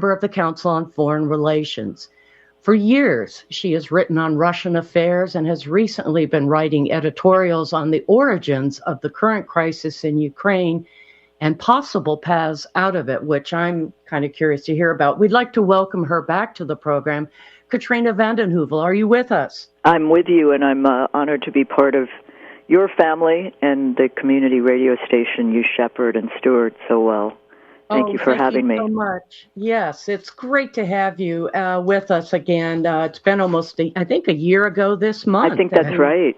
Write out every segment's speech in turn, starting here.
member of the Council on Foreign Relations. For years, she has written on Russian affairs and has recently been writing editorials on the origins of the current crisis in Ukraine and possible paths out of it, which I'm kind of curious to hear about. We'd like to welcome her back to the program. Katrina Vanden Heuvel, are you with us? I'm with you, and I'm honored to be part of your family and the community radio station you shepherd and steward so well. Thank you for having me. Thank you so much. Yes, it's great to have you with us again. It's been almost, I think, a year ago this month. I think that's right.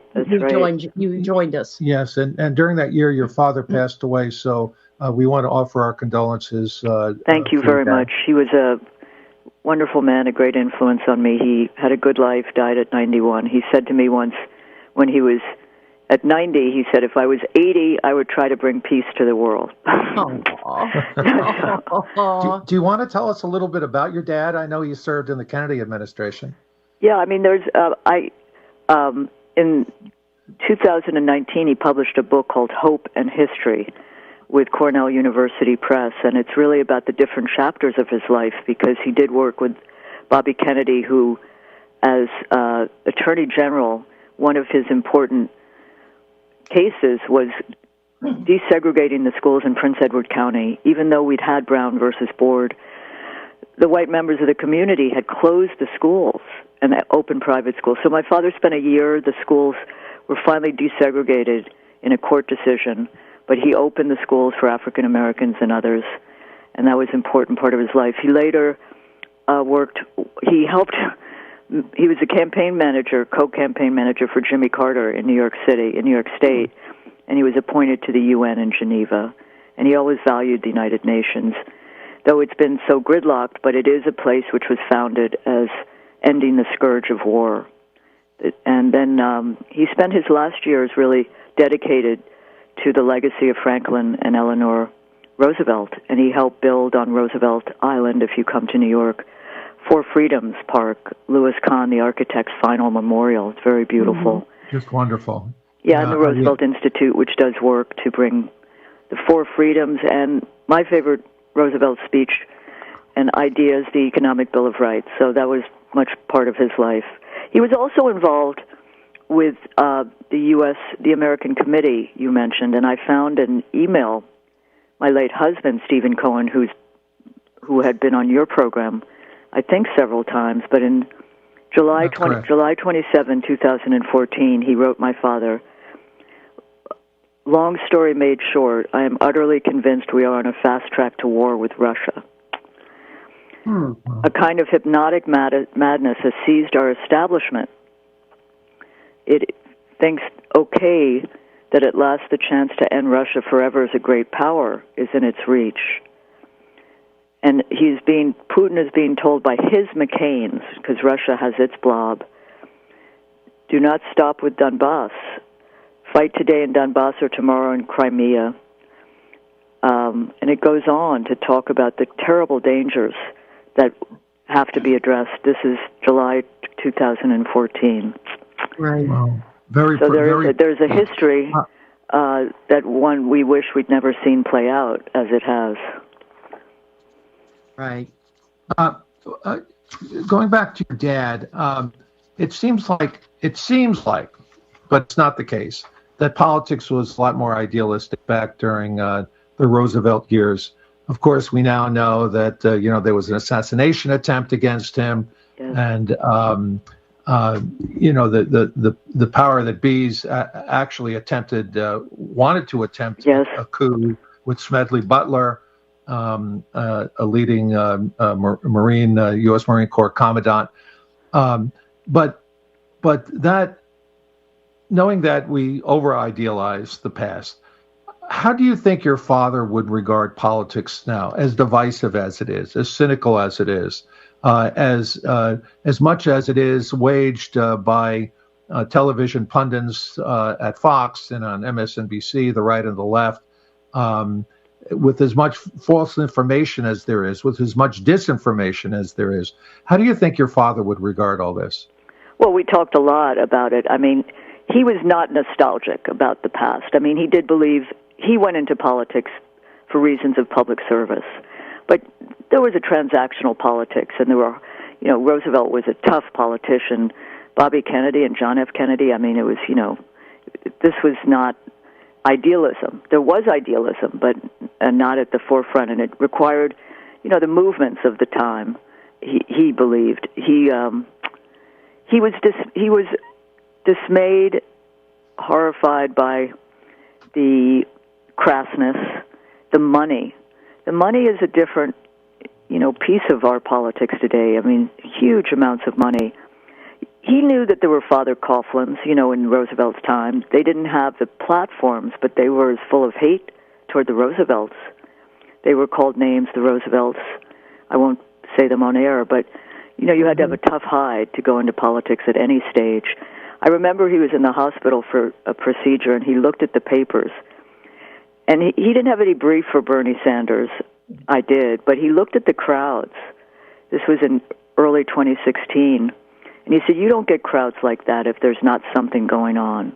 You joined us. Yes, and during that year, your father passed away, so we want to offer our condolences. Thank you very much. He was a wonderful man, a great influence on me. He had a good life, died at 91. He said to me once when he was at 90, he said, if I was 80, I would try to bring peace to the world. Do you want to tell us a little bit about your dad? I know he served in the Kennedy administration. Yeah, I mean, in 2019, he published a book called Hope and History with Cornell University Press, and it's really about the different chapters of his life because he did work with Bobby Kennedy, who, as Attorney General, one of his important cases was desegregating the schools in Prince Edward County. Even though we'd had Brown versus Board, the white members of the community had closed the schools and opened private schools. So my father spent a year. The schools were finally desegregated in a court decision, but he opened the schools for African Americans and others, and that was an important part of his life. He later he was a campaign manager, co-campaign manager for Jimmy Carter in New York State, and he was appointed to the UN in Geneva, and he always valued the United Nations, though it's been so gridlocked, but it is a place which was founded as ending the scourge of war. And then he spent his last years really dedicated to the legacy of Franklin and Eleanor Roosevelt, and he helped build on Roosevelt Island, if you come to New York, Four Freedoms Park, Louis Kahn, the architect's final memorial. It's very beautiful. Just wonderful. Yeah, and the Roosevelt Institute, which does work to bring the Four Freedoms and my favorite Roosevelt speech and ideas, the Economic Bill of Rights. So that was much part of his life. He was also involved with the American Committee you mentioned, and I found an email, my late husband, Stephen Cohen, who had been on your program, I think several times, but in July 27, 2014, he wrote my father, long story made short, I am utterly convinced we are on a fast track to war with Russia. A kind of hypnotic madness has seized our establishment. It thinks, okay, that at last the chance to end Russia forever as a great power is in its reach. And Putin is being told by his McCains, because Russia has its blob, do not stop with Donbass. Fight today in Donbass or tomorrow in Crimea. And it goes on to talk about the terrible dangers that have to be addressed. This is July 2014. Right. Wow. There's a history that one we wish we'd never seen play out as it has. Right. Going back to your dad, it seems like, but it's not the case, that politics was a lot more idealistic back during the Roosevelt years. Of course, we now know that there was an assassination attempt against him, yes. And the power that bees actually wanted to attempt yes. a coup with Smedley Butler, a leading U.S. Marine Corps commandant. But that, knowing that we over-idealize the past, how do you think your father would regard politics now, as divisive as it is, as cynical as it is, as much as it is waged by television pundits at Fox and on MSNBC, the right and the left, with as much false information as there is, with as much disinformation as there is? How do you think your father would regard all this? Well, we talked a lot about it. I mean, he was not nostalgic about the past. I mean, he did believe he went into politics for reasons of public service. But there was a transactional politics, and there were, Roosevelt was a tough politician. Bobby Kennedy and John F. Kennedy, I mean, it was, this was not idealism. There was idealism, but not at the forefront, and it required, the movements of the time. He believed he was dismayed, horrified by the crassness, the money. The money is a different, piece of our politics today. I mean, huge amounts of money. He knew that there were Father Coughlins, in Roosevelt's time. They didn't have the platforms, but they were as full of hate toward the Roosevelts. They were called names, the Roosevelts. I won't say them on air, but, you had to have a tough hide to go into politics at any stage. I remember he was in the hospital for a procedure, and he looked at the papers. And he didn't have any brief for Bernie Sanders. I did, but he looked at the crowds. This was in early 2016. And he said, you don't get crowds like that if there's not something going on.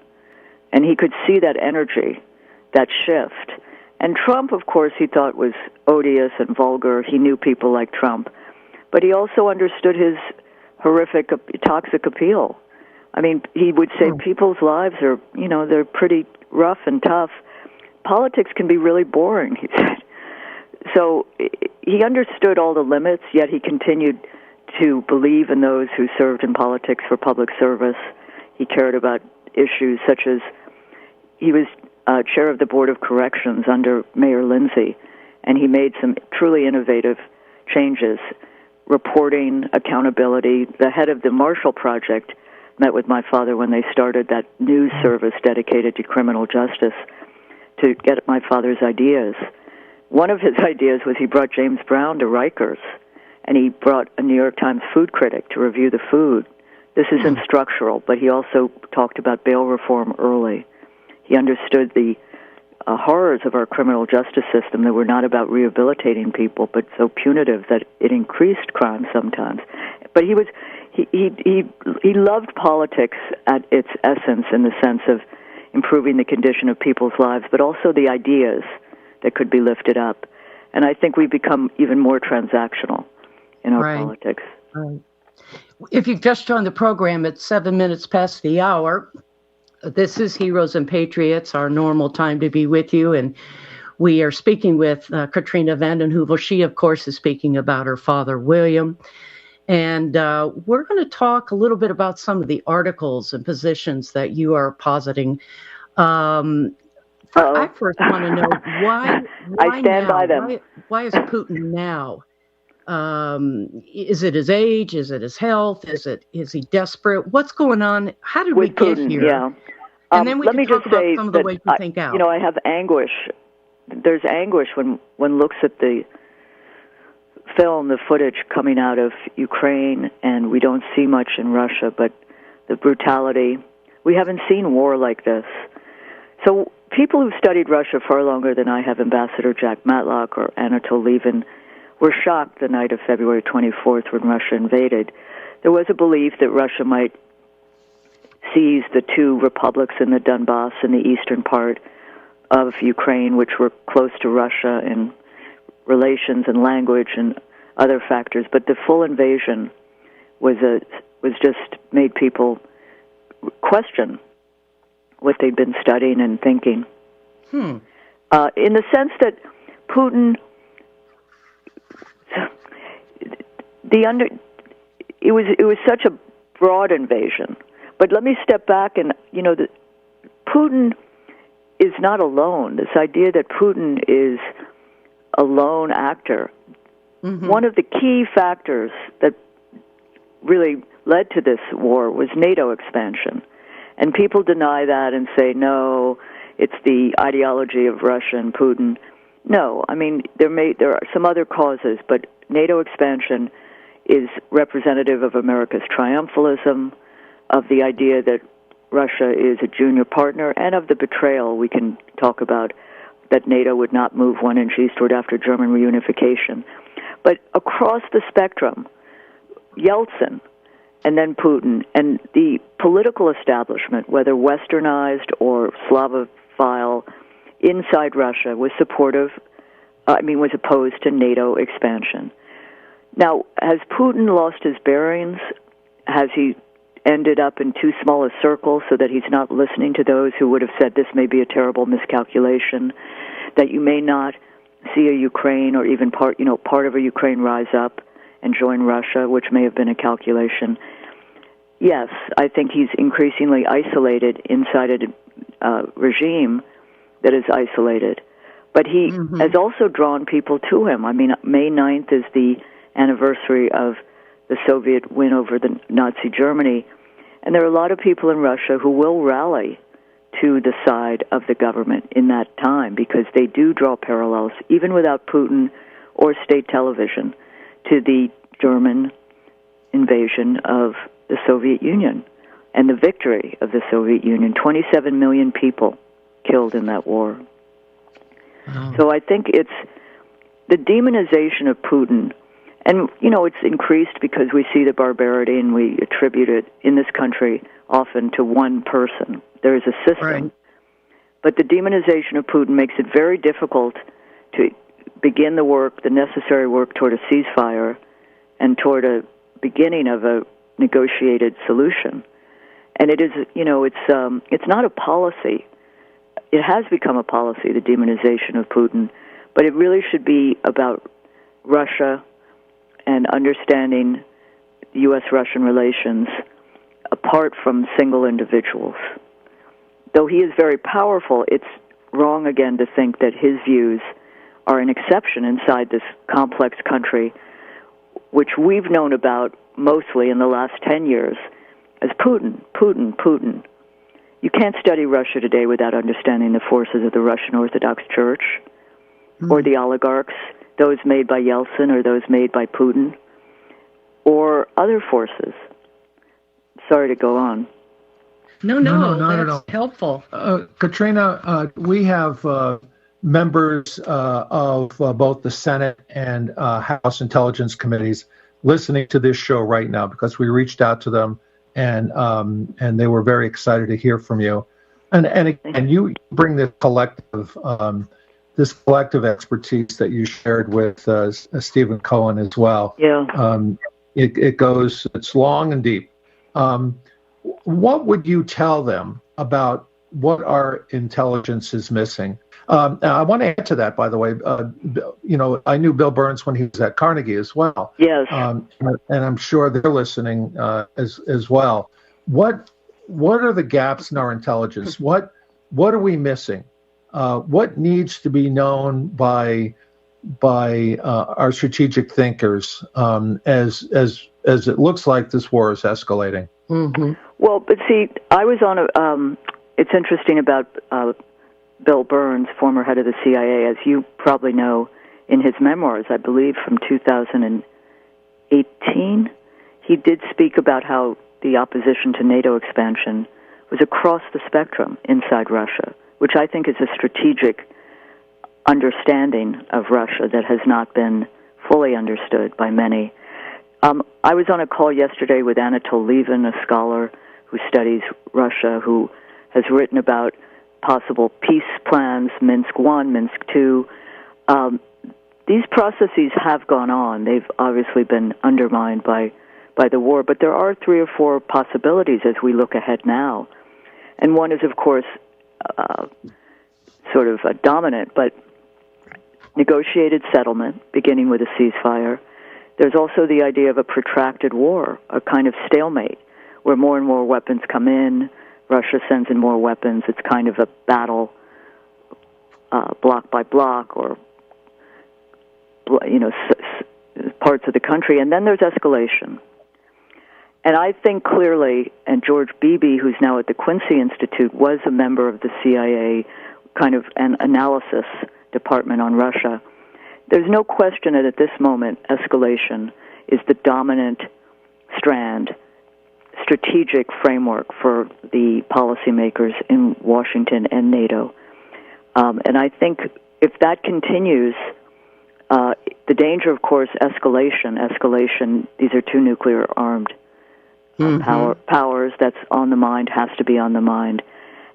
And he could see that energy, that shift. And Trump, of course, he thought was odious and vulgar. He knew people like Trump. But he also understood his horrific, toxic appeal. I mean, he would say people's lives are, they're pretty rough and tough. Politics can be really boring, he said. So he understood all the limits, yet he continued to believe in those who served in politics for public service. He cared about issues such as he was chair of the Board of Corrections under Mayor Lindsay, and he made some truly innovative changes, reporting, accountability. The head of the Marshall Project met with my father when they started that news service dedicated to criminal justice to get at my father's ideas. One of his ideas was he brought James Brown to Rikers, and he brought a New York Times food critic to review the food. This isn't structural, but he also talked about bail reform early. He understood the horrors of our criminal justice system that were not about rehabilitating people, but so punitive that it increased crime sometimes. But he loved politics at its essence, in the sense of improving the condition of people's lives, but also the ideas that could be lifted up. And I think we've become even more transactional in our politics. Right. If you've just joined the program, it's 7 minutes past the hour. This is Heroes and Patriots, our normal time to be with you. And we are speaking with Katrina Vanden Heuvel. She, of course, is speaking about her father, William. And we're going to talk a little bit about some of the articles and positions that you are positing. I first want to know why I stand now? by them. Why is Putin now? Is it his age? Is it his health? Is he desperate? What's going on? How did we get here? Yeah. And then we let can me talk just about say some of the that ways you think out. I have anguish. There's anguish when one looks at the film, the footage coming out of Ukraine, and we don't see much in Russia, but the brutality. We haven't seen war like this. So people who've studied Russia far longer than I have, Ambassador Jack Matlock or Anatol Levin, were shocked the night of February 24th when Russia invaded. There was a belief that Russia might seize the two republics in the Donbass in the eastern part of Ukraine, which were close to Russia in relations and language and other factors. But the full invasion was just made people question what they'd been studying and thinking. In the sense that Putin, it was such a broad invasion. But let me step back and, Putin is not alone. This idea that Putin is a lone actor. Mm-hmm. One of the key factors that really led to this war was NATO expansion. And people deny that and say, no, it's the ideology of Russia and Putin. No, I mean, there are some other causes, but NATO expansion is representative of America's triumphalism, of the idea that Russia is a junior partner, and of the betrayal we can talk about, that NATO would not move 1 inch eastward after German reunification. But across the spectrum, Yeltsin, and then Putin, and the political establishment, whether westernized or Slavophile, inside Russia, was supportive was opposed to NATO expansion. Now, has Putin lost his bearings? Has he ended up in too small a circle so that he's not listening to those who would have said this may be a terrible miscalculation, that you may not see a Ukraine or even part of a Ukraine rise up and join Russia, which may have been a calculation? Yes, I think he's increasingly isolated inside a regime that is isolated. But he has also drawn people to him. I mean, May 9th is the anniversary of the Soviet win over the Nazi Germany, and there are a lot of people in Russia who will rally to the side of the government in that time because they do draw parallels, even without Putin or state television, to the German invasion of the Soviet Union and the victory of the Soviet Union. 27 million people killed in that war. Wow. So I think it's the demonization of Putin, and, it's increased because we see the barbarity and we attribute it in this country often to one person. There is a system. Right. But the demonization of Putin makes it very difficult to begin the necessary work toward a ceasefire and toward a beginning of a negotiated solution. And it is, it's not a policy. It has become a policy, the demonization of Putin, but it really should be about Russia and understanding U.S.-Russian relations apart from single individuals. Though he is very powerful, it's wrong again to think that his views are an exception inside this complex country, which we've known about mostly in the last 10 years as Putin. You can't study Russia today without understanding the forces of the Russian Orthodox Church or the oligarchs, those made by Yeltsin or those made by Putin, or other forces. Sorry to go on. No, not at all. Helpful. Katrina, we have members of both the Senate and House Intelligence Committees listening to this show right now because we reached out to them and they were very excited to hear from you. And again, you bring this collective expertise that you shared with Stephen Cohen as well. Yeah. It's long and deep. What would you tell them about what our intelligence is missing? I want to add to that, by the way. I knew Bill Burns when he was at Carnegie as well. Yes. And I'm sure they're listening as well. What are the gaps in our intelligence? What are we missing? What needs to be known by our strategic thinkers as it looks like this war is escalating? Mm-hmm. Well, but see, I was on it's interesting about Bill Burns, former head of the CIA, as you probably know, in his memoirs, I believe from 2018, he did speak about how the opposition to NATO expansion was across the spectrum inside Russia, which I think is a strategic understanding of Russia that has not been fully understood by many. I was on a call yesterday with Anatol Levin, a scholar who studies Russia, who has written about possible peace plans, Minsk I, Minsk II. These processes have gone on. They've obviously been undermined by the war, but there are 3 or 4 possibilities as we look ahead now. And one is, of course, sort of a dominant, but negotiated settlement, beginning with a ceasefire. There's also the idea of a protracted war, a kind of stalemate, where more and more weapons come in, Russia sends in more weapons. It's kind of a battle, block by block, or parts of the country. And then there's escalation. And I think clearly, and George Beebe, who's now at the Quincy Institute, was a member of the CIA, kind of an analysis department on Russia. There's no question that at this moment, escalation is the dominant strand, strategic framework for the policymakers in Washington and NATO. And I think if that continues, the danger, of course, escalation, these are 2 nuclear-armed powers that's on the mind, has to be on the mind.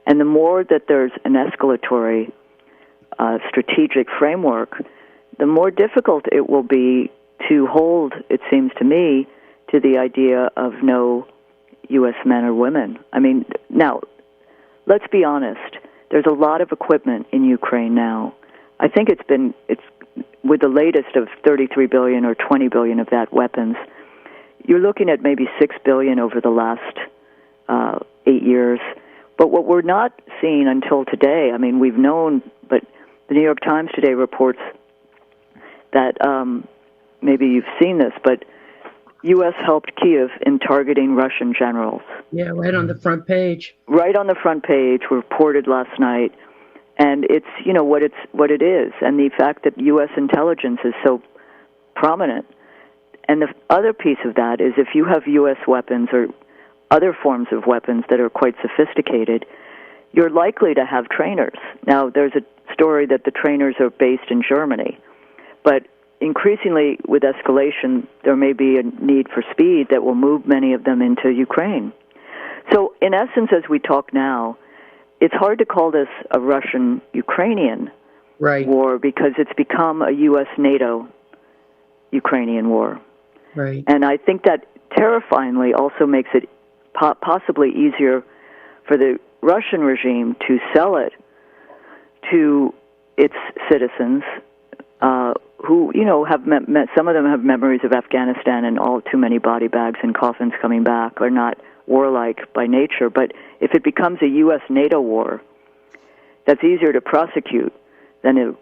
And the more that there's an escalatory strategic framework, the more difficult it will be to hold, it seems to me, to the idea of no U.S. men or women. I mean, now, let's be honest. There's a lot of equipment in Ukraine now. I think it's with the latest of 33 billion or 20 billion of that weapons. You're looking at maybe 6 billion over the last 8 years. But what we're not seeing until today, I mean, we've known, but the New York Times today reports that maybe you've seen this, but U.S. helped Kiev in targeting Russian generals. Yeah, right on the front page. Right on the front page, reported last night. And it's, what it is. And the fact that U.S. intelligence is so prominent. And the other piece of that is if you have U.S. weapons or other forms of weapons that are quite sophisticated, you're likely to have trainers. Now, there's a story that the trainers are based in Germany. But increasingly, with escalation, there may be a need for speed that will move many of them into Ukraine. So, in essence, as we talk now, it's hard to call this a Russian-Ukrainian war because it's become a U.S.-NATO-Ukrainian war. Right. And I think that terrifyingly also makes it possibly easier for the Russian regime to sell it to its citizens who, have some of them have memories of Afghanistan and all too many body bags and coffins coming back, are not warlike by nature. But if it becomes a U.S.-NATO war, that's easier to prosecute than a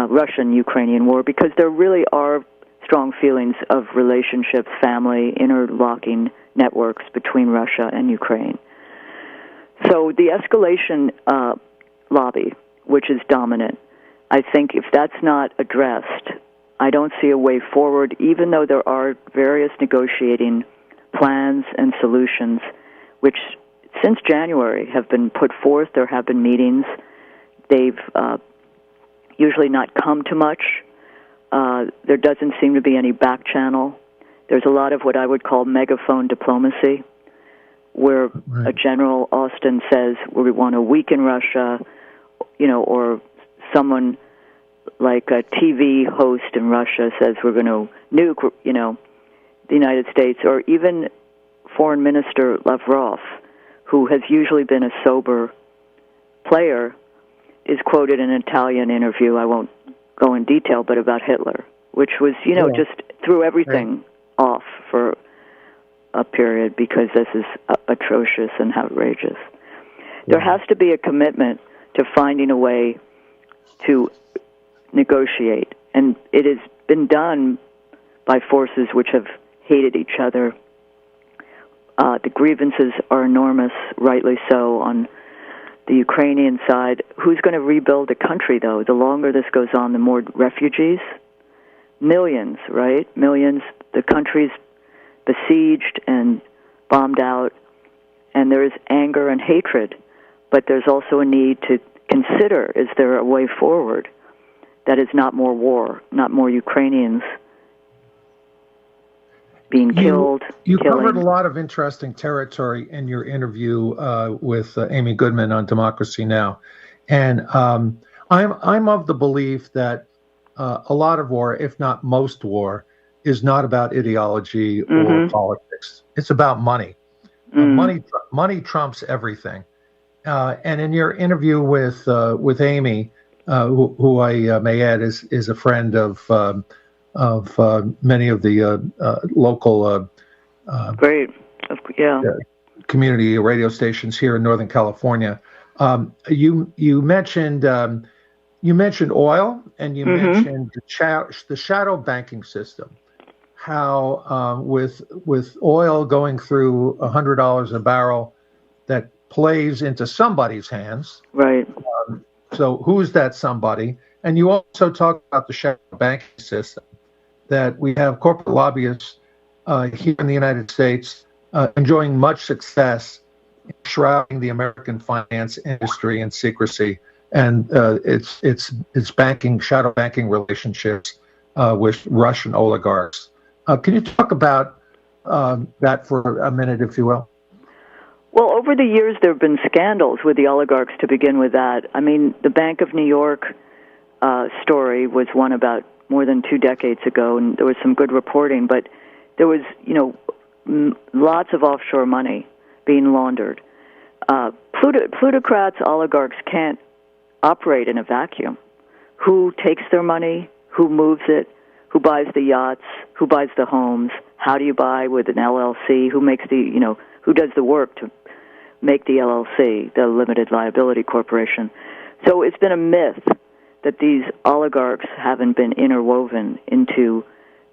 Russian-Ukrainian war because there really are strong feelings of relationships, family, interlocking networks between Russia and Ukraine. So the escalation lobby, which is dominant, I think if that's not addressed, I don't see a way forward, even though there are various negotiating plans and solutions, which since January have been put forth. There have been meetings. They've usually not come to much. There doesn't seem to be any back channel. There's a lot of what I would call megaphone diplomacy, where a General Austin says, well, we want to weaken Russia, or someone like a TV host in Russia says we're going to nuke, the United States, or even Foreign Minister Lavrov, who has usually been a sober player, is quoted in an Italian interview, I won't go in detail, but about Hitler, which was, just threw everything off for a period because this is atrocious and outrageous. There has to be a commitment to finding a way to negotiate, and it has been done by forces which have hated each other. The grievances are enormous, rightly so, on the Ukrainian side. Who's going to rebuild the country, though? The longer this goes on, the more refugees. Millions, right? Millions. The country's besieged and bombed out, and there is anger and hatred. But there's also a need to consider, is there a way forward that is not more war, not more Ukrainians being killed? You covered a lot of interesting territory in your interview with Amy Goodman on Democracy Now! And I'm of the belief that a lot of war, if not most war, is not about ideology or politics. It's about money. Money trumps everything. And in your interview with Amy, who I may add is a friend of many of the local community radio stations here in Northern California, you mentioned oil, and you mentioned the shadow banking system. How with oil going through $100 a barrel, that plays into somebody's hands. Right. So who's that somebody? And you also talk about the shadow banking system, that we have corporate lobbyists here in the United States enjoying much success in shrouding the American finance industry in secrecy, and it's banking, shadow banking relationships with Russian oligarchs. Can you talk about that for a minute, if you will? Well, over the years, there have been scandals with the oligarchs to begin with that. I mean, the Bank of New York story was one about more than 2 decades ago, and there was some good reporting, but there was, lots of offshore money being laundered. Plutocrats, oligarchs can't operate in a vacuum. Who takes their money? Who moves it? Who buys the yachts? Who buys the homes? How do you buy with an LLC? Who makes who does the work to make the LLC, the Limited Liability Corporation? So it's been a myth that these oligarchs haven't been interwoven into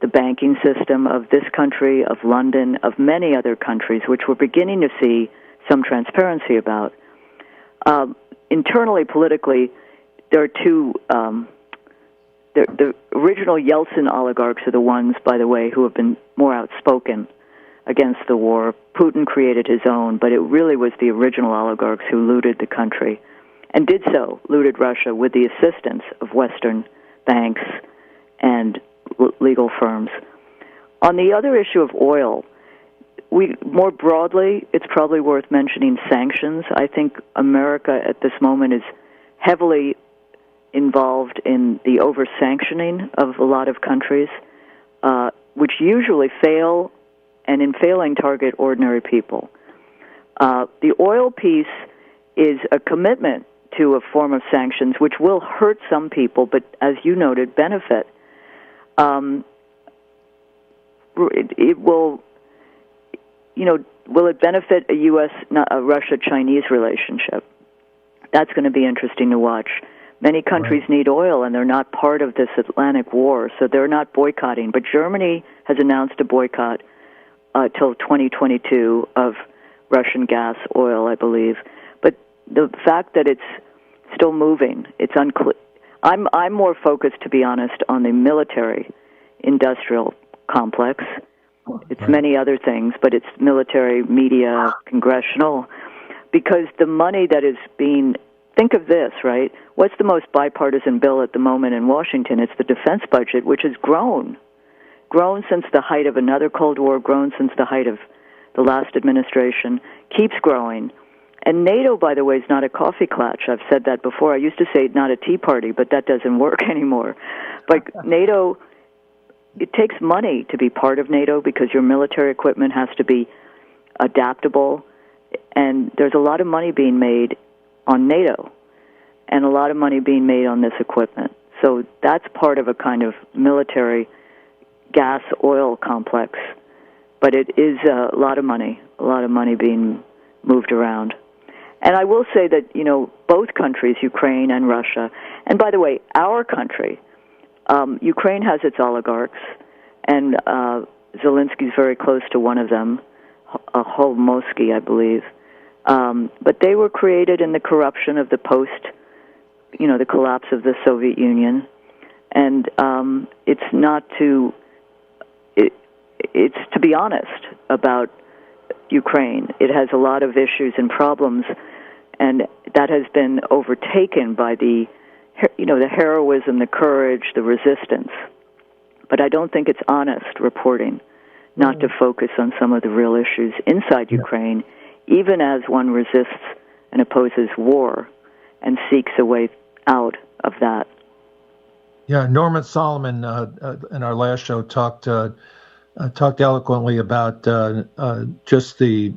the banking system of this country, of London, of many other countries, which we're beginning to see some transparency about. Internally, politically, there are two. The original Yeltsin oligarchs are the ones, by the way, who have been more outspoken against the war. Putin created his own, but it really was the original oligarchs who looted the country, and looted Russia with the assistance of Western banks and legal firms. On the other issue of oil, more broadly, it's probably worth mentioning sanctions. I think America at this moment is heavily involved in the over-sanctioning of a lot of countries, which usually fail, and in failing target ordinary people. The oil piece is a commitment to a form of sanctions which will hurt some people, but as you noted, benefit. It will, will it benefit a Russia-Chinese relationship? That's going to be interesting to watch. Many countries need oil, and they're not part of this Atlantic war, so they're not boycotting. But Germany has announced a boycott till 2022 of Russian gas, oil, I believe. But the fact that it's still moving, it's unclear. I'm more focused, to be honest, on the military-industrial complex. It's many other things, but it's military, media, congressional, because the money that is being... Think of this, right? What's the most bipartisan bill at the moment in Washington? It's the defense budget, which has grown since the height of another Cold War, grown since the height of the last administration, keeps growing. And NATO, by the way, is not a coffee klatch. I've said that before. I used to say not a tea party, but that doesn't work anymore. But NATO, it takes money to be part of NATO because your military equipment has to be adaptable. And there's a lot of money being made on NATO and a lot of money being made on this equipment. So that's part of a kind of military gas-oil complex. But it is a lot of money being moved around. And I will say that, both countries, Ukraine and Russia, and by the way, our country, Ukraine has its oligarchs, and Zelensky's very close to one of them, Holmosky, I believe. But they were created in the corruption of the the collapse of the Soviet Union. And it's to be honest about Ukraine. It has a lot of issues and problems, and that has been overtaken by the heroism, the courage, the resistance. But I don't think it's honest reporting not to focus on some of the real issues inside Ukraine, even as one resists and opposes war and seeks a way out of that. Yeah, Norman Solomon in our last show talked eloquently about just the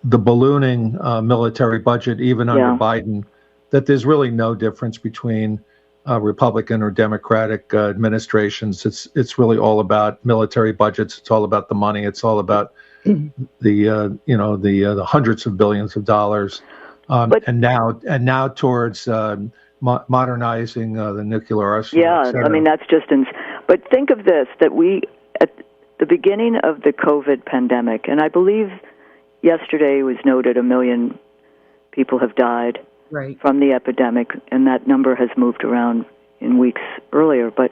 ballooning military budget, even under Biden, that there's really no difference between Republican or Democratic administrations. It's really all about military budgets. It's all about the money. It's all about the hundreds of billions of dollars, and now towards modernizing the nuclear arsenal. Yeah, I mean that's just. But think of this: that we at the beginning of the COVID pandemic, and I believe yesterday was noted 1 million people have died from the epidemic, and that number has moved around in weeks earlier. But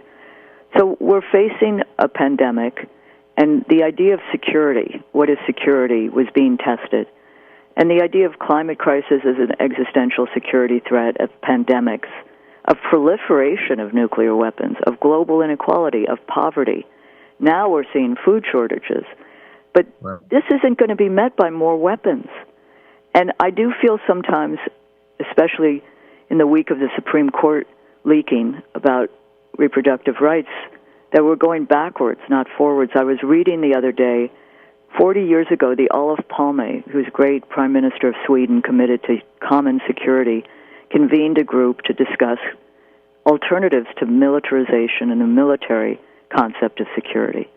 so we're facing a pandemic. And the idea of security, what is security, was being tested. And the idea of climate crisis as an existential security threat, of pandemics, of proliferation of nuclear weapons, of global inequality, of poverty. Now we're seeing food shortages. But this isn't going to be met by more weapons. And I do feel sometimes, especially in the week of the Supreme Court leaking about reproductive rights, that we're going backwards, not forwards. I was reading the other day, 40 years ago, the Olof Palme, who's great Prime Minister of Sweden committed to common security, convened a group to discuss alternatives to militarization and the military concept of security.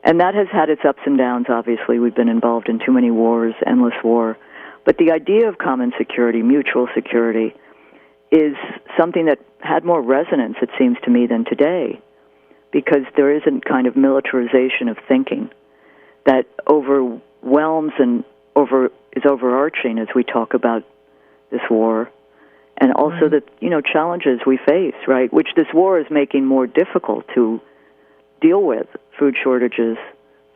And that has had its ups and downs, obviously. We've been involved in too many wars, endless war. But the idea of common security, mutual security, is something that had more resonance, it seems to me, than today, because there isn't kind of militarization of thinking that overwhelms and is overarching as we talk about this war, and also the challenges we face, right? Which this war is making more difficult to deal with: food shortages,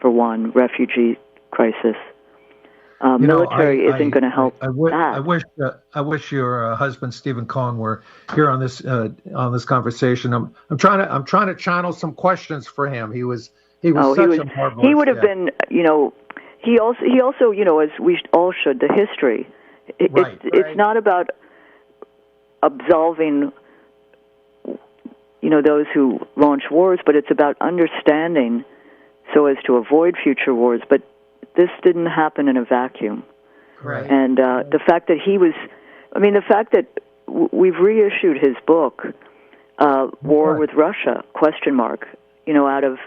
for one, refugee crisis. Military isn't going to help that. I wish your husband Stephen Cohn were here on this conversation. I'm trying to channel some questions for him. He was a marvelous. He would have been, He also, as we all should, the history. It's not about absolving, those who launch wars, but it's about understanding so as to avoid future wars. But this didn't happen in a vacuum. Right. And the fact that the fact that we've reissued his book, War with Russia, ? Out of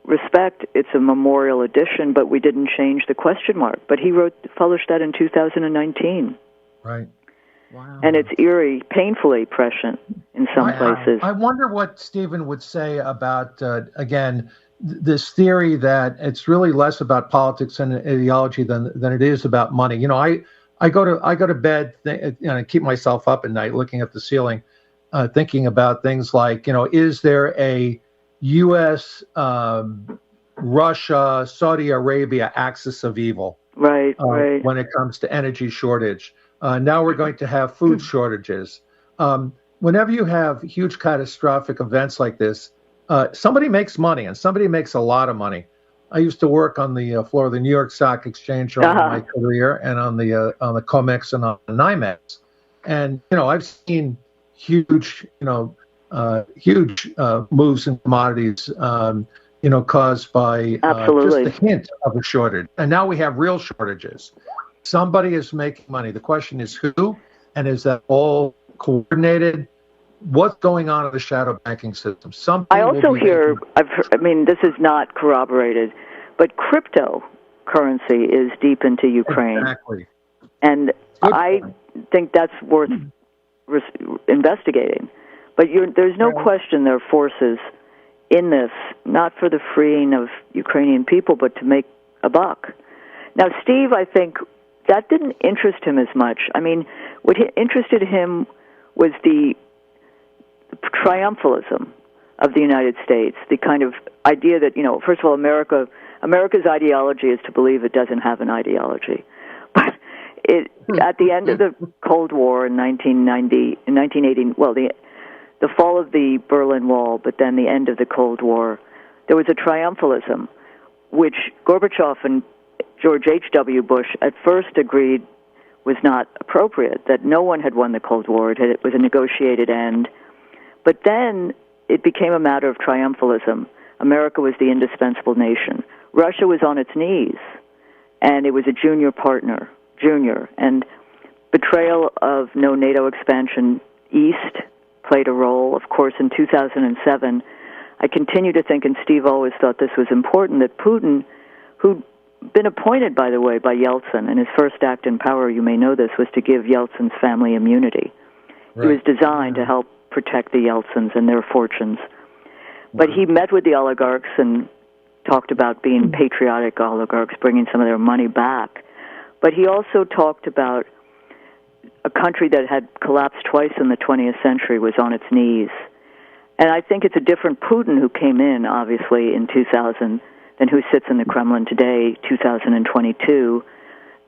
respect, it's a memorial edition, but we didn't change the question mark. But he published that in 2019. Right. Wow. And it's eerie, painfully prescient in some places. I wonder what Stephen would say about, again, this theory that it's really less about politics and ideology than it is about money. I go to bed and keep myself up at night looking at the ceiling, thinking about things like, is there a U.S., Russia, Saudi Arabia axis of evil? Right. When it comes to energy shortage. Now we're going to have food shortages. Whenever you have huge catastrophic events like this, somebody makes money, and somebody makes a lot of money. I used to work on the floor of the New York Stock Exchange during my career, and on the COMEX and on the NYMEX. And I've seen huge moves in commodities, caused by just the hint of a shortage. And now we have real shortages. Somebody is making money. The question is who, and is that all coordinated? What's going on in the shadow banking system? I also hear, this is not corroborated, but cryptocurrency is deep into Ukraine. Exactly. And I think that's worth investigating. But there's no question there are forces in this, not for the freeing of Ukrainian people, but to make a buck. Now, Steve, I think that didn't interest him as much. What interested him was the triumphalism of the United States, the kind of idea that, first of all, America's ideology is to believe it doesn't have an ideology. But at the end of the Cold War in 1980, well, the fall of the Berlin Wall, but then the end of the Cold War, there was a triumphalism, which Gorbachev and George H.W. Bush at first agreed was not appropriate, that no one had won the Cold War. It was a negotiated end. But then it became a matter of triumphalism. America was the indispensable nation. Russia was on its knees, and it was a junior partner, and betrayal of no NATO expansion east played a role. Of course, in 2007, I continue to think, and Steve always thought this was important, that Putin, who'd been appointed, by the way, by Yeltsin, and his first act in power, you may know this, was to give Yeltsin's family immunity. Right. He was designed to help protect the Yeltsins and their fortunes. But he met with the oligarchs and talked about being patriotic oligarchs, bringing some of their money back. But he also talked about a country that had collapsed twice in the 20th century was on its knees. And I think it's a different Putin who came in, obviously, in 2000 than who sits in the Kremlin today, 2022,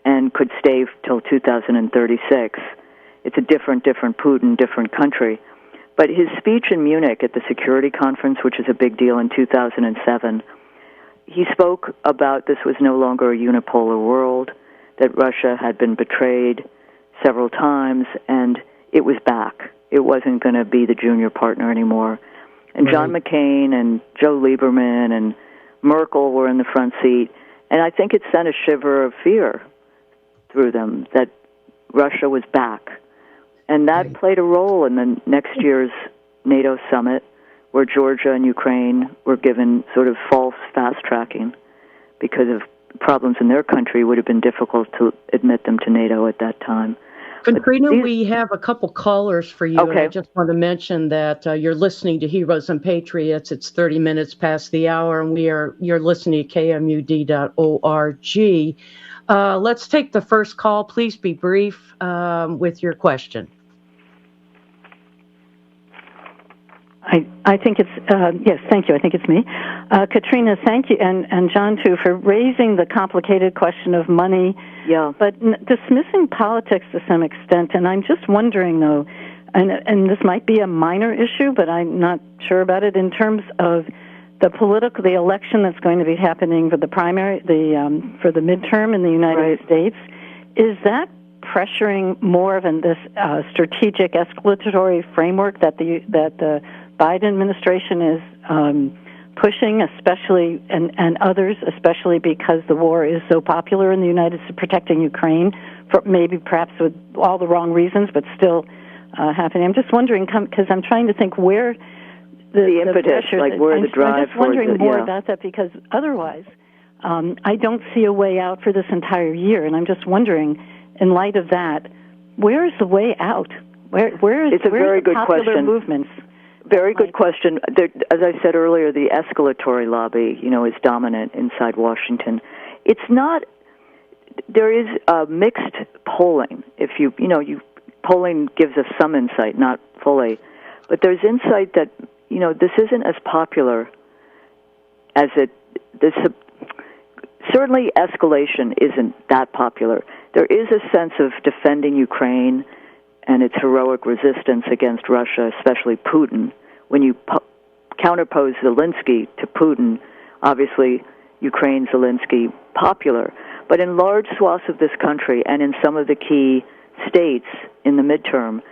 and could stay till 2036. It's a different Putin, different country. But his speech in Munich at the Security Conference, which is a big deal in 2007, he spoke about this was no longer a unipolar world, that Russia had been betrayed several times, and it was back. it wasn't going to be the junior partner anymore. And Right. John McCain and Joe Lieberman and Merkel were in the front seat. And I think it sent a shiver of fear through them that Russia was back. And that Right. played a role in the next year's NATO summit, where Georgia and Ukraine were given sort of false fast-tracking because of problems in their country. It would have been difficult to admit them to NATO at that time. Katrina, we have a couple callers for you. Okay. And I just want to mention that you're listening to Heroes and Patriots. It's 30 minutes past the hour, and you're listening to KMUD.org. Let's take the first call. Please be brief with your question. I think it's, yes, thank you. I think it's me. Katrina, thank you, and John, too, for raising the complicated question of money, Yeah. but dismissing politics to some extent. And I'm just wondering, though, and this might be a minor issue, but I'm not sure about it, in terms of the election that's going to be happening for the primary, for the midterm in the United States. Is that pressuring more of this strategic escalatory framework that the Biden administration is pushing, especially and others, especially because the war is so popular in the United States, protecting Ukraine, for maybe perhaps with all the wrong reasons, but still happening. I'm just wondering, because I'm trying to think where the impetus, pressure, like where the drive. I'm just wondering more yeah. about that, because otherwise, I don't see a way out for this entire year, and I'm just wondering, in light of that, where is the way out? Where is It's a very the good popular question. movements? Very good question. As I said earlier, the escalatory lobby, is dominant inside Washington. It's not. There is mixed polling. If polling gives us some insight, not fully, but there's insight that this isn't as popular as it. Certainly, escalation isn't that popular. There is a sense of defending Ukraine and its heroic resistance against Russia, especially Putin. When you counterpose Zelensky to Putin, obviously Ukraine, Zelensky, popular. But in large swaths of this country and in some of the key states in the midterm,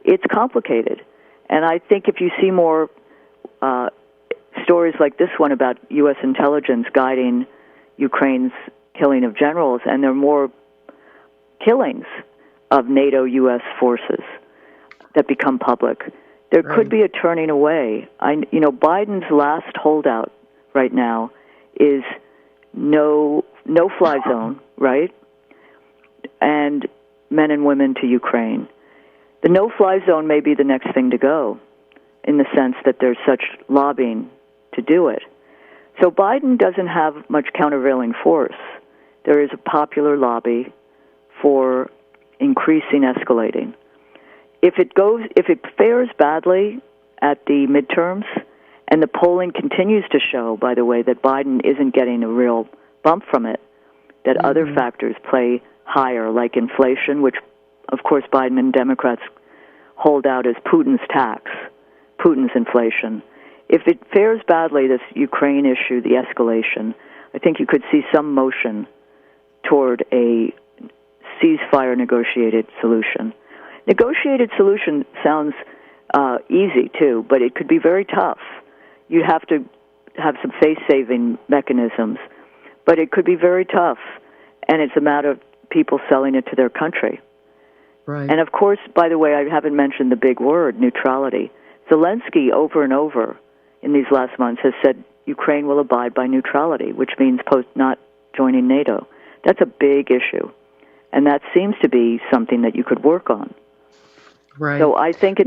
it's complicated. And I think if you see more stories like this one about U.S. intelligence guiding Ukraine's killing of generals, and there are more killings of NATO U.S. forces that become public, there could be a turning away. Biden's last holdout right now is no-fly zone, right? And men and women to Ukraine. The no-fly zone may be the next thing to go, in the sense that there's such lobbying to do it. So Biden doesn't have much countervailing force. There is a popular lobby for increasing escalating. If it fares badly at the midterms, and the polling continues to show, by the way, that Biden isn't getting a real bump from it, that other factors play higher, like inflation, which, of course, Biden and Democrats hold out as Putin's tax, Putin's inflation. If it fares badly, this Ukraine issue, the escalation, I think you could see some motion toward a ceasefire negotiated solution. Negotiated solution sounds easy, too, but it could be very tough. You have to have some face-saving mechanisms, but it could be very tough, and it's a matter of people selling it to their country. Right. And, of course, by the way, I haven't mentioned the big word, neutrality. Zelensky, over and over in these last months, has said Ukraine will abide by neutrality, which means not joining NATO. That's a big issue, and that seems to be something that you could work on. Right. So I think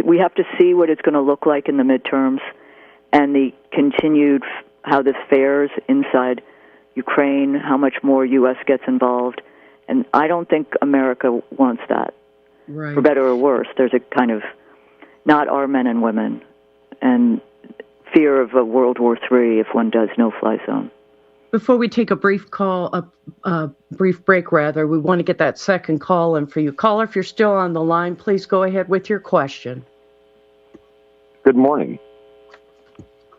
we have to see what it's going to look like in the midterms, and the continued how this fares inside Ukraine, how much more U.S. gets involved, and I don't think America wants that. Right. For better or worse, there's a kind of not our men and women, and fear of a World War III if one does no-fly zone. Before we take a brief break, we want to get that second call in for you. Caller, if you're still on the line, please go ahead with your question. Good morning.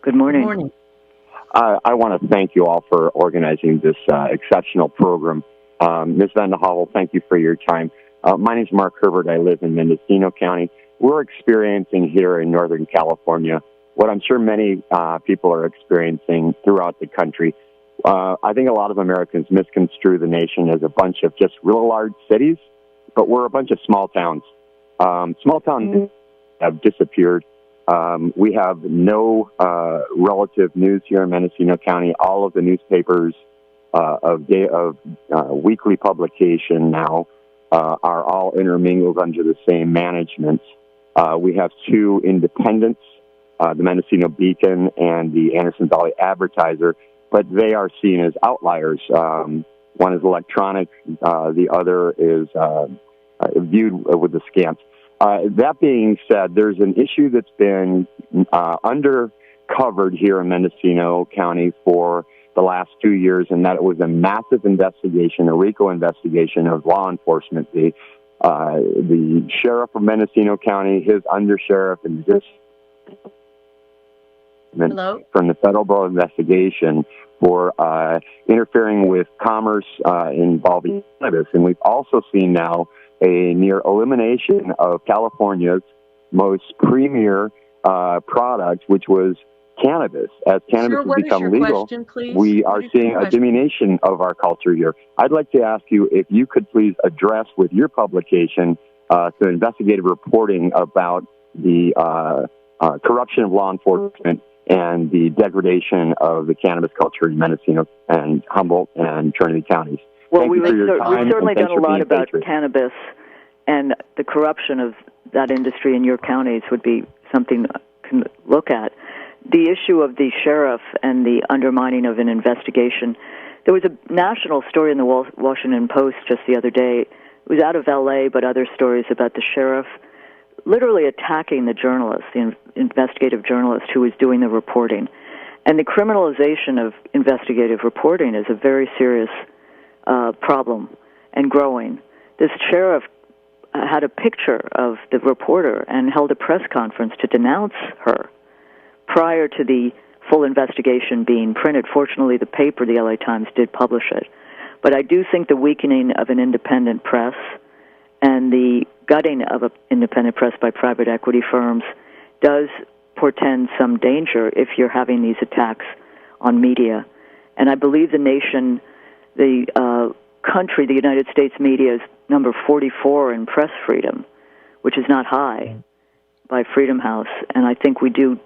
Good morning. Good morning. I want to thank you all for organizing this exceptional program. Ms. Vandenheuvel, thank you for your time. My name is Mark Herbert. I live in Mendocino County. we're experiencing here in Northern California what I'm sure many people are experiencing throughout the country. I think a lot of Americans misconstrue the nation as a bunch of just real large cities, but we're a bunch of small towns. Small towns have disappeared. We have no relative news here in Mendocino County. All of the newspapers of weekly publication now are all intermingled under the same management. We have two independents, the Mendocino Beacon and the Anderson Valley Advertiser, but they are seen as outliers. One is electronic, the other is viewed with askance. That being said, there's an issue that's been undercovered here in Mendocino County for the last 2 years, and that it was a massive investigation, a RICO investigation of law enforcement. The sheriff of Mendocino County, his undersheriff, and this from the Federal Bureau of Investigation for interfering with commerce involving cannabis. And we've also seen now a near elimination of California's most premier product, which was cannabis. As cannabis has become legal, we are seeing a diminution of our culture here. I'd like to ask you if you could please address with your publication some investigative reporting about the corruption of law enforcement and the degradation of the cannabis culture in Mendocino and Humboldt and Trinity counties. Well, we've certainly done a lot about cannabis, and the corruption of that industry in your counties would be something to look at. The issue of the sheriff and the undermining of an investigation. There was a national story in the Washington Post just the other day. It was out of L.A., but other stories about the sheriff literally attacking the journalist, the investigative journalist who was doing the reporting. And the criminalization of investigative reporting is a very serious problem and growing. This sheriff had a picture of the reporter and held a press conference to denounce her prior to the full investigation being printed. Fortunately, the paper, the LA Times, did publish it. But I do think the weakening of an independent press and the gutting of an independent press by private equity firms does portend some danger if you're having these attacks on media. And I believe the nation, the country, the United States media is number 44 in press freedom, which is not high by Freedom House. And I think we do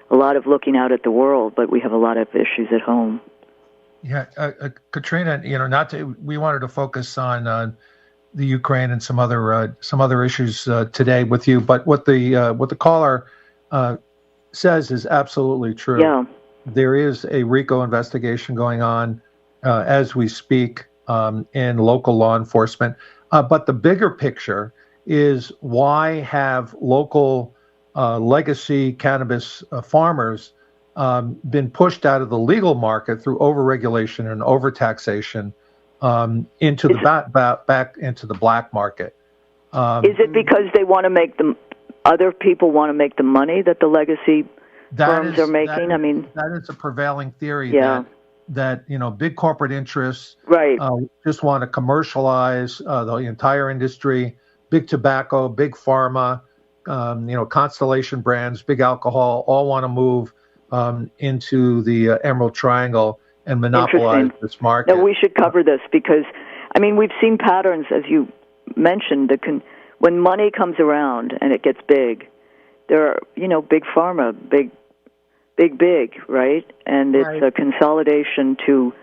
a lot of looking out at the world, but we have a lot of issues at home. Yeah, Katrina, we wanted to focus on the Ukraine and some other issues today with you. But what the caller says is absolutely true. Yeah. There is a RICO investigation going on as we speak in local law enforcement. But the bigger picture is, why have local legacy cannabis farmers been pushed out of the legal market through overregulation and overtaxation into the back into the black market? Is it because they want to make other people want to make the money that the legacy firms are making? That is a prevailing theory. Yeah. That big corporate interests just want to commercialize the entire industry. Big tobacco, big pharma, Constellation Brands, big alcohol, all want to move into the Emerald Triangle and monopolize this market. No, we should cover this because, we've seen patterns, as you mentioned, when money comes around and it gets big, there are, big pharma, big, right? And it's a consolidation to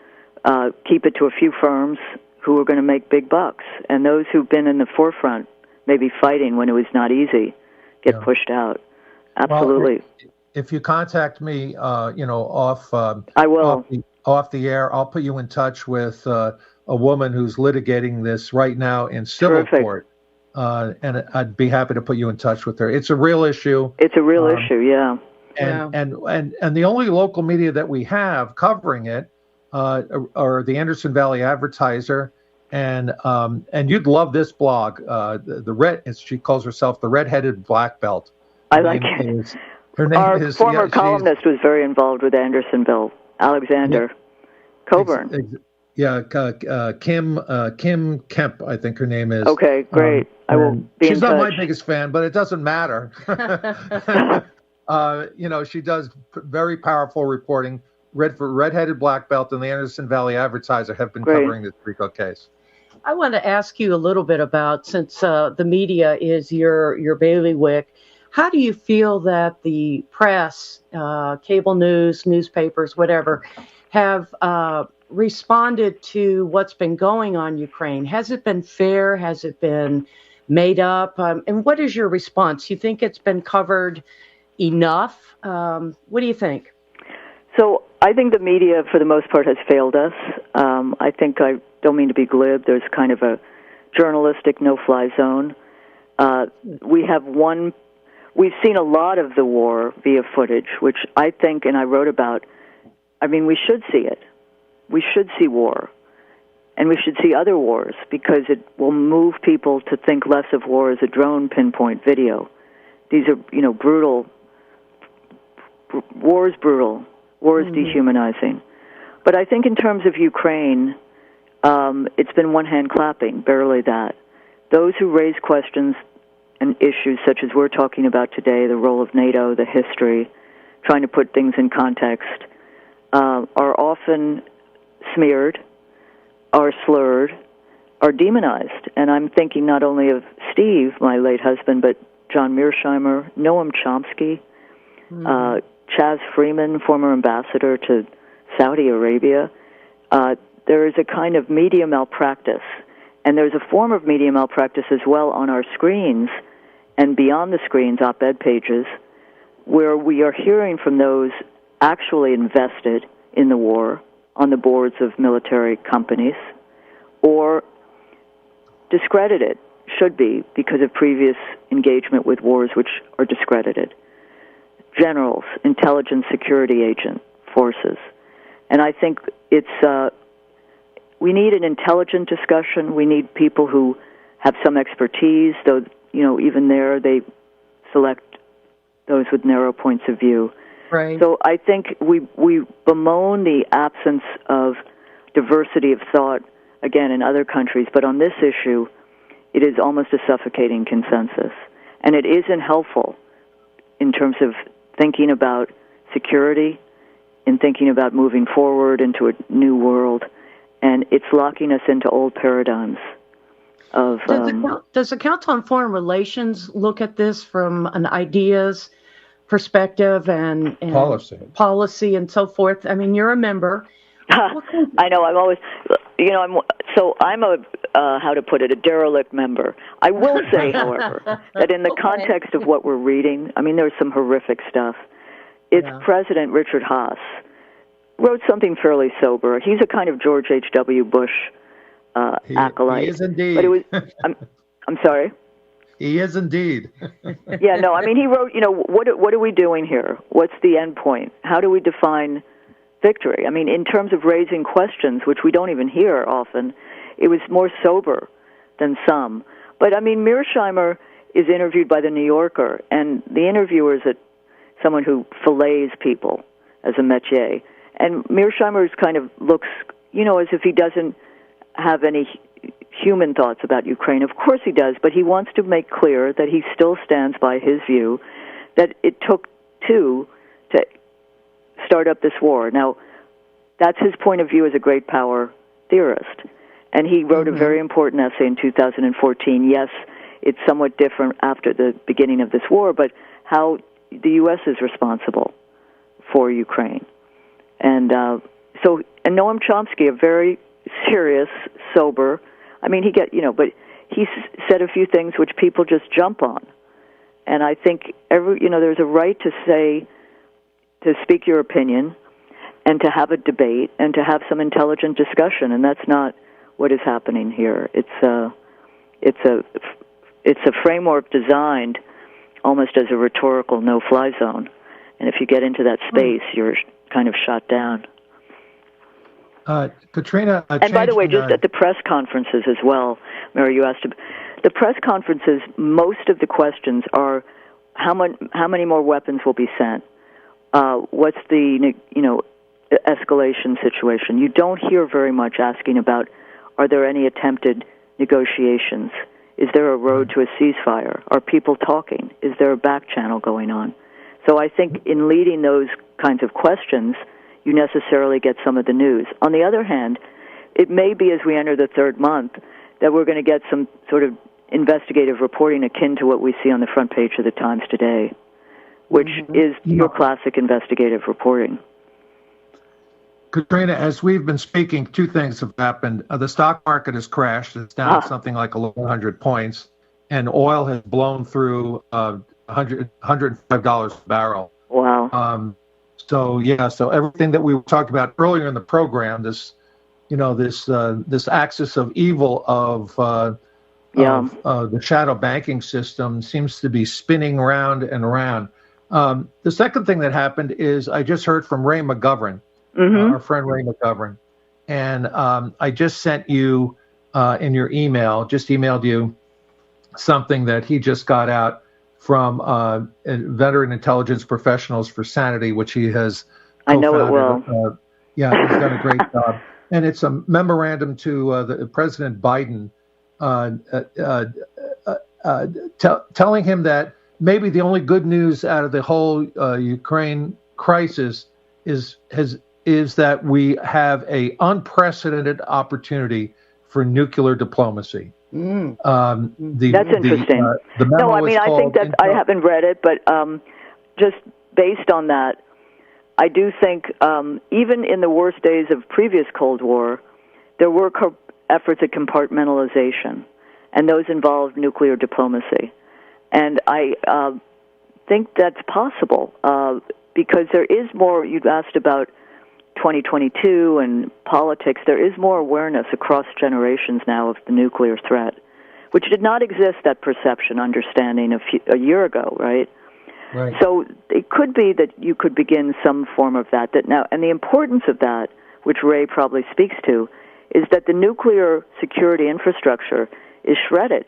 keep it to a few firms who are going to make big bucks. And those who've been in the forefront, maybe fighting when it was not easy, get pushed out. Absolutely. Well, if you contact me, off I will. Off the air, I'll put you in touch with a woman who's litigating this right now in civil court. And I'd be happy to put you in touch with her. It's a real issue. It's a real issue, yeah. And the only local media that we have covering it are the Anderson Valley Advertiser, and you'd love this blog. She calls herself the Redheaded Black Belt. I like it. Our former columnist was very involved with Andersonville, Alexander Coburn. Kim Kemp, I think her name is. Okay, great. I will be in She's not touch. my biggest fan, but it doesn't matter. She does very powerful reporting. Redheaded Black Belt and the Anderson Valley Advertiser have been covering this RICO case. I want to ask you a little bit about, since the media is your bailiwick, how do you feel that the press, cable news, newspapers, whatever, have responded to what's been going on in Ukraine? Has it been fair? Has it been made up? And what is your response? You think it's been covered enough? What do you think? So I think the media, for the most part, has failed us. I think, I don't mean to be glib, there's kind of a journalistic no-fly zone. We've seen a lot of the war via footage, which I think, and I wrote about, we should see it. We should see war. And we should see other wars, because it will move people to think less of war as a drone pinpoint video. These are, brutal. War is brutal. War is dehumanizing. But I think in terms of Ukraine, it's been one hand clapping, barely that. Those who raise questions and issues such as we're talking about today, the role of NATO, the history, trying to put things in context, are often smeared, are slurred, are demonized. And I'm thinking not only of Steve, my late husband, but John Mearsheimer, Noam Chomsky, Chaz Freeman, former ambassador to Saudi Arabia. There is a kind of media malpractice, and there's a form of media malpractice as well on our screens and beyond the screens, op-ed pages, where we are hearing from those actually invested in the war on the boards of military companies, or discredited, should be, because of previous engagement with wars which are discredited. Generals, intelligence security agent forces. And I think we need an intelligent discussion. We need people who have some expertise, though, even there they select those with narrow points of view. Right. So I think we bemoan the absence of diversity of thought, again, in other countries, but on this issue, it is almost a suffocating consensus. And it isn't helpful in terms of thinking about security, in thinking about moving forward into a new world, and it's locking us into old paradigms of... Does the Council on Foreign Relations look at this from an ideas perspective and policy and so forth? You're a member. I know, I'm always... I'm a, how to put it, a derelict member. I will say, however, that in the context of what we're reading, there's some horrific stuff. President Richard Haas wrote something fairly sober. He's a kind of George H.W. Bush acolyte. He is indeed. But it was, I'm sorry? He is indeed. He wrote, what are we doing here? What's the end point? How do we define victory? In terms of raising questions, which we don't even hear often, it was more sober than some. But, Mearsheimer is interviewed by The New Yorker, and the interviewer is someone who fillets people as a métier. And Mearsheimer kind of looks, as if he doesn't have any human thoughts about Ukraine. Of course he does, but he wants to make clear that he still stands by his view that it took two to start up this war. Now, that's his point of view as a great power theorist. And he wrote a very important essay in 2014. Yes, it's somewhat different after the beginning of this war, but how the U.S. is responsible for Ukraine. And and Noam Chomsky, a very serious, sober, but he said a few things which people just jump on. And I think there's a right to speak your opinion and to have a debate and to have some intelligent discussion, and that's not what is happening here. It's a framework designed almost as a rhetorical no-fly zone, and if you get into that space, you're kind of shot down. Katrina, and by the way, just at the press conferences as well, Mary, you asked. The press conferences, most of the questions are how many more weapons will be sent. What's the escalation situation. You don't hear very much asking about, are there any attempted negotiations? Is there a road to a ceasefire? Are people talking? Is there a back channel going on? So I think in leading those kinds of questions, you necessarily get some of the news. On the other hand, it may be as we enter the third month that we're going to get some sort of investigative reporting akin to what we see on the front page of the Times today, which is your classic investigative reporting. Katrina, as we've been speaking, two things have happened. The stock market has crashed. It's down something like 1,100 points, and oil has blown through $105 a barrel. Wow. So everything that we were talking about earlier in the program, this axis of evil of the shadow banking system seems to be spinning round and round. The second thing that happened is I just heard from Ray McGovern, our friend Ray McGovern, and I just sent you in your email, emailed you something that he just got out from Veteran Intelligence Professionals for Sanity, which he has co-founded. I know it well. He's done a great job. And it's a memorandum to the President Biden telling him that maybe the only good news out of the whole Ukraine crisis is that we have a unprecedented opportunity for nuclear diplomacy. That's interesting. I think that I haven't read it, but just based on that, I do think even in the worst days of previous Cold War, there were efforts at compartmentalization, and those involved nuclear diplomacy. And I think that's possible because there is more. You'd asked about 2022 and politics. There is more awareness across generations now of the nuclear threat, which did not exist, that perception, understanding a year ago, right? Right. So it could be that you could begin some form of that now. And the importance of that, which Ray probably speaks to, is that the nuclear security infrastructure is shredded.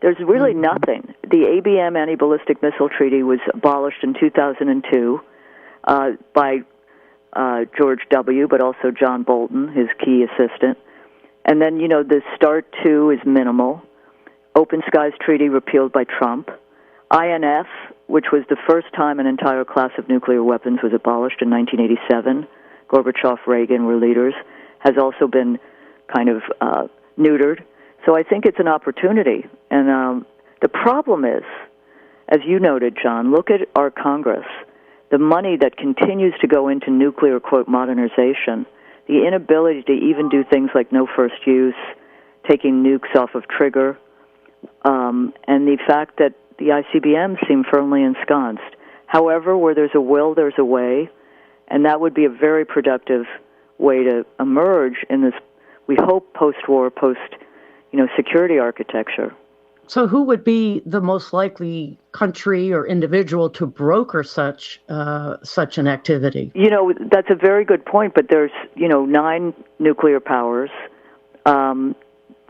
There's really nothing. The ABM Anti-Ballistic Missile Treaty was abolished in 2002 by George W., but also John Bolton, his key assistant. And then, the START II is minimal. Open Skies Treaty repealed by Trump. INF, which was the first time an entire class of nuclear weapons was abolished in 1987. Gorbachev, Reagan were leaders, has also been kind of neutered. So I think it's an opportunity. And the problem is, as you noted, John, look at our Congress. The money that continues to go into nuclear, quote, modernization, the inability to even do things like no first use, taking nukes off of trigger, and the fact that the ICBMs seem firmly ensconced. However, where there's a will, there's a way, and that would be a very productive way to emerge in this, we hope, post-war, security architecture. So who would be the most likely country or individual to broker such an activity? That's a very good point, but there's, 9 nuclear powers.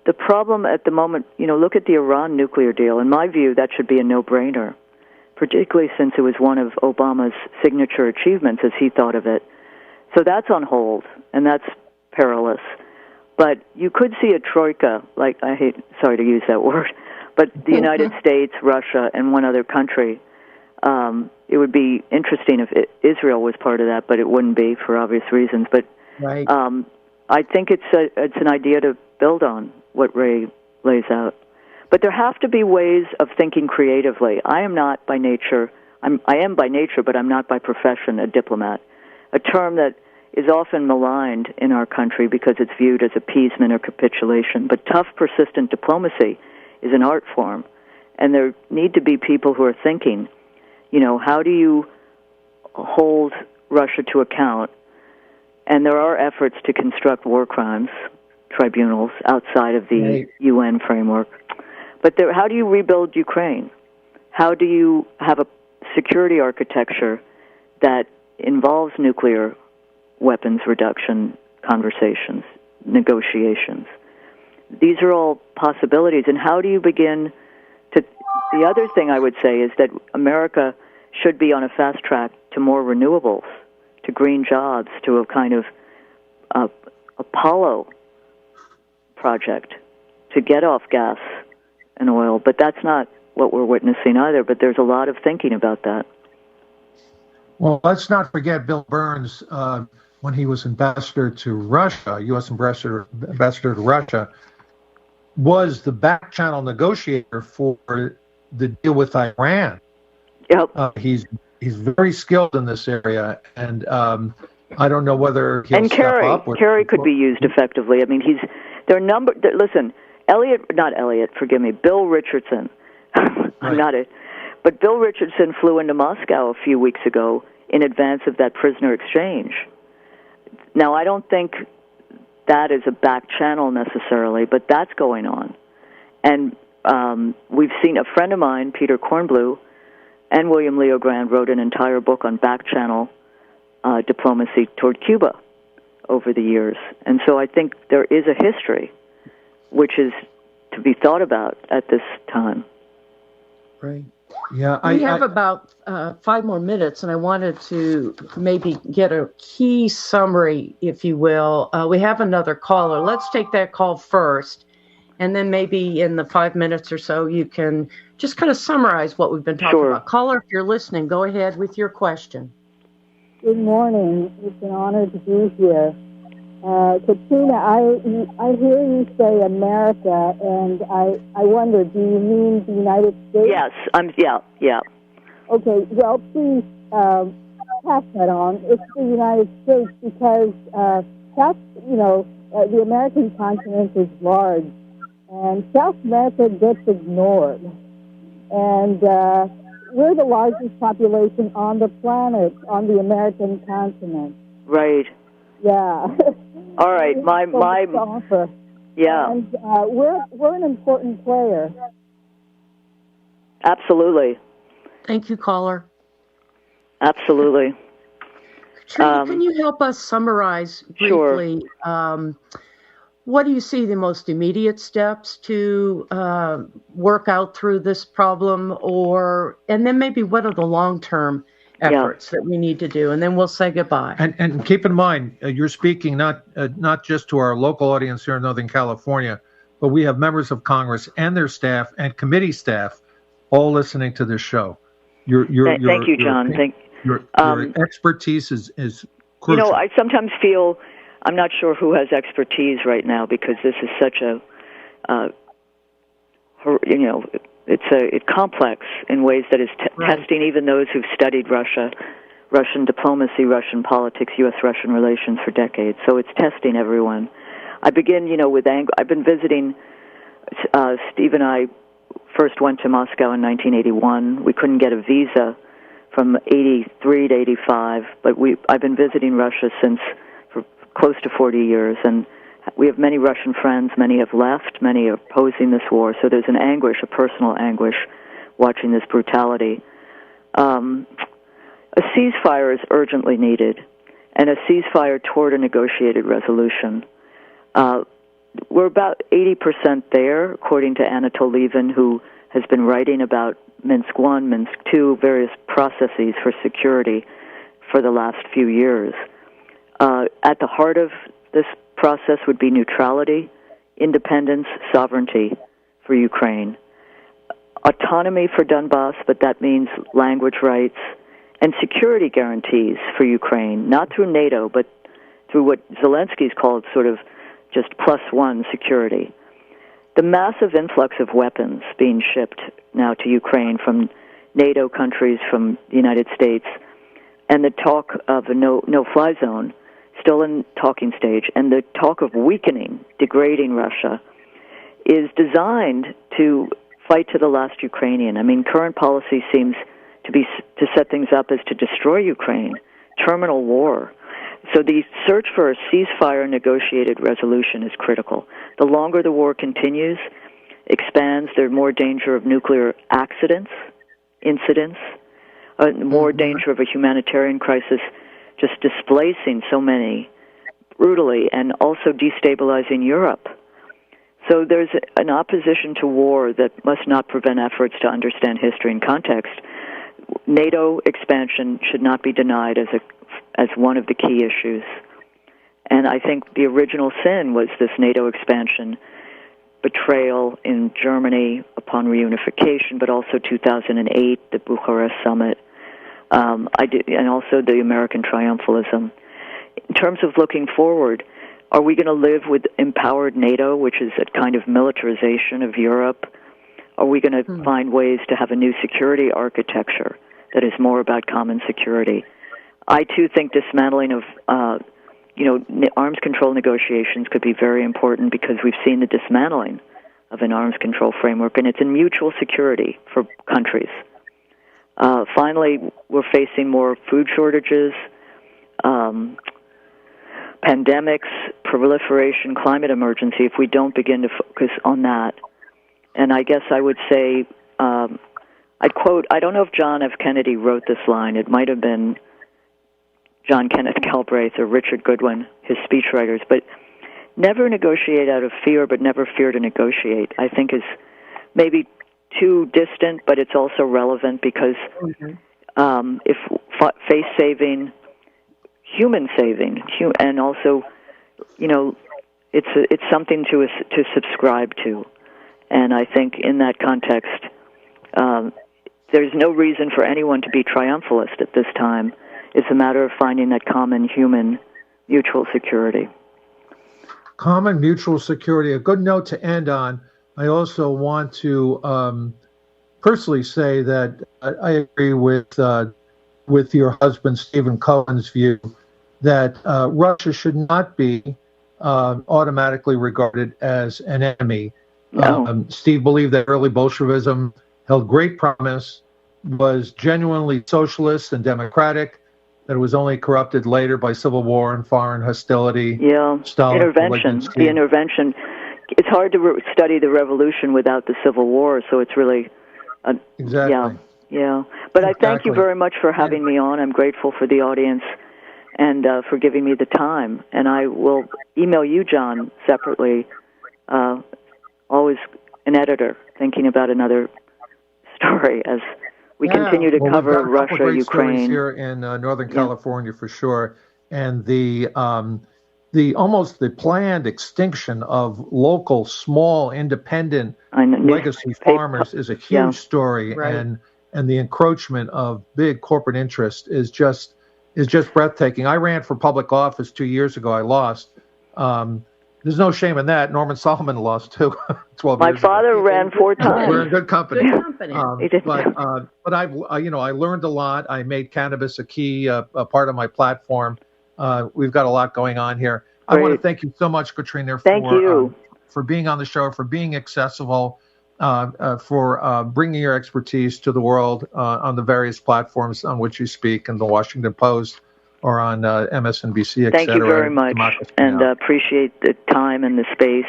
The problem at the moment, look at the Iran nuclear deal. In my view, that should be a no-brainer, particularly since it was one of Obama's signature achievements as he thought of it. So that's on hold, and that's perilous. But you could see a troika, sorry to use that word, but the United States, Russia, and one other country. It would be interesting if Israel was part of that, but it wouldn't be for obvious reasons. But right. I think it's an idea to build on what Ray lays out. But there have to be ways of thinking creatively. I am by nature, but I'm not by profession a diplomat, a term that is often maligned in our country because it's viewed as appeasement or capitulation. But tough, persistent diplomacy is an art form, and there need to be people who are thinking, how do you hold Russia to account? And there are efforts to construct war crimes tribunals outside of the UN framework. But how do you rebuild Ukraine? How do you have a security architecture that involves nuclear weapons reduction conversations, negotiations? These are all possibilities. And how do you begin to... The other thing I would say is that America should be on a fast track to more renewables, to green jobs, to a kind of Apollo project to get off gas and oil. But that's not what we're witnessing either, but there's a lot of thinking about that. Well, let's not forget Bill Burns, when he was ambassador to Russia, U.S. ambassador to Russia, was the back channel negotiator for the deal with Iran. Yep. He's very skilled in this area, and I don't know whether he'll and step up. Kerry could be used effectively. I mean, listen, Bill Richardson. I'm not it. But Bill Richardson flew into Moscow a few weeks ago in advance of that prisoner exchange. Now, I don't think that is a back channel necessarily, but that's going on. And we've seen a friend of mine, Peter Kornblue, and William Leo Grand wrote an entire book on back channel diplomacy toward Cuba over the years. And so I think there is a history which is to be thought about at this time. Right. Yeah, we have about 5 more minutes, and I wanted to maybe get a key summary, if you will. We have another caller. Let's take that call first, and then maybe in the 5 minutes or so, you can just kind of summarize what we've been talking about. Caller, if you're listening, go ahead with your question. Good morning. It's an honor to be here. Katrina, I hear you say America, and I wonder, do you mean the United States? Yes, yeah. Okay, well, please pass that on. It's the United States because that's, the American continent is large, and South America gets ignored. And we're the largest population on the planet, on the American continent. Right. Yeah. All right. Yeah. And we're an important player. Absolutely. Thank you, caller. Absolutely. Katrina, can you help us summarize briefly? Sure. What do you see the most immediate steps to work out through this problem, and then maybe what are the long-term efforts that we need to do, and then we'll say goodbye. And keep in mind, you're speaking not just to our local audience here in Northern California, but we have members of Congress and their staff and committee staff all listening to this show. Thank you, John. Your expertise is crucial. I sometimes feel I'm not sure who has expertise right now because this is such it's complex in ways that is testing even those who've studied Russian diplomacy, Russian politics, U.S.-Russian relations for decades. So it's testing everyone. I begin, with I've been visiting. Steve and I first went to Moscow in 1981. We couldn't get a visa from 83 to 85, but I've been visiting Russia for close to 40 years, and we have many Russian friends. Many have left. Many are opposing this war. So there's an anguish, a personal anguish, watching this brutality. A ceasefire is urgently needed, and a ceasefire toward a negotiated resolution. We're about 80% there, according to Anatol Levin, who has been writing about Minsk I, Minsk II, various processes for security for the last few years. At the heart of this process would be neutrality, independence, sovereignty for Ukraine. Autonomy for Donbass, but that means language rights, and security guarantees for Ukraine, not through NATO, but through what Zelensky's called sort of just +1 security. The massive influx of weapons being shipped now to Ukraine from NATO countries, from the United States, and the talk of a no-fly zone still in talking stage, and the talk of weakening, degrading Russia, is designed to fight to the last Ukrainian. I mean, current policy seems to set things up as to destroy Ukraine, terminal war. So the search for a ceasefire negotiated resolution is critical. The longer the war continues, expands, there's more danger of nuclear incidents, more danger of a humanitarian crisis, just displacing so many brutally and also destabilizing Europe. So there's an opposition to war that must not prevent efforts to understand history and context. NATO expansion should not be denied as one of the key issues. And I think the original sin was this NATO expansion, betrayal in Germany upon reunification, but also 2008, the Bucharest summit, and also the American triumphalism. In terms of looking forward, are we going to live with empowered NATO, which is a kind of militarization of Europe? Are we going to find ways to have a new security architecture that is more about common security? I, too, think dismantling of arms control negotiations could be very important because we've seen the dismantling of an arms control framework, and it's in mutual security for countries. Finally, we're facing more food shortages, pandemics, proliferation, climate emergency if we don't begin to focus on that. And I guess I would say, I'd quote, I don't know if John F. Kennedy wrote this line. It might have been John Kenneth Galbraith or Richard Goodwin, his speechwriters, but never negotiate out of fear, but never fear to negotiate, I think is maybe too distant, but it's also relevant because if face-saving, human-saving, and also, it's something to subscribe to. And I think in that context, there's no reason for anyone to be triumphalist at this time. It's a matter of finding that common human mutual security. Common mutual security, a good note to end on. I also want to personally say that I agree with your husband, Stephen Cohen's view that Russia should not be automatically regarded as an enemy. No. Steve believed that early Bolshevism held great promise, was genuinely socialist and democratic, that it was only corrupted later by civil war and foreign hostility. Yeah, intervention. The intervention. It's hard to study the revolution without the Civil War, so it's really... exactly. Yeah. But I thank you very much for having me on. I'm grateful for the audience and for giving me the time. And I will email you, John, separately. Always an editor thinking about another story as we continue to cover Russia, Ukraine. Here in Northern California for sure, and the almost the planned extinction of local, small, independent legacy farmers is a huge story, and the encroachment of big corporate interest is just breathtaking. I ran for public office 2 years ago. I lost. There's no shame in that. Norman Solomon lost too. 12 years My father ago. ran 4 times. We're in good company. But I learned a lot. I made cannabis a key a part of my platform. We've got a lot going on here. Great. I want to thank you so much, Katrina, for being on the show, for being accessible, for bringing your expertise to the world on the various platforms on which you speak, in the Washington Post or on MSNBC, et cetera. Thank you very much, and appreciate the time and the space,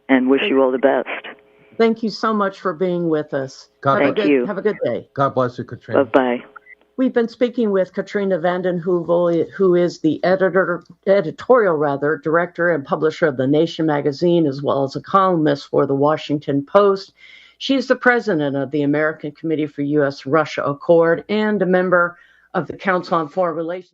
and wish you all the best. Thank you so much for being with us. Thank you. Have a good day. God bless you, Katrina. Bye-bye. We've been speaking with Katrina Vanden Heuvel, who is the editorial director and publisher of The Nation magazine, as well as a columnist for The Washington Post. She is the president of the American Committee for U.S.-Russia Accord and a member of the Council on Foreign Relations.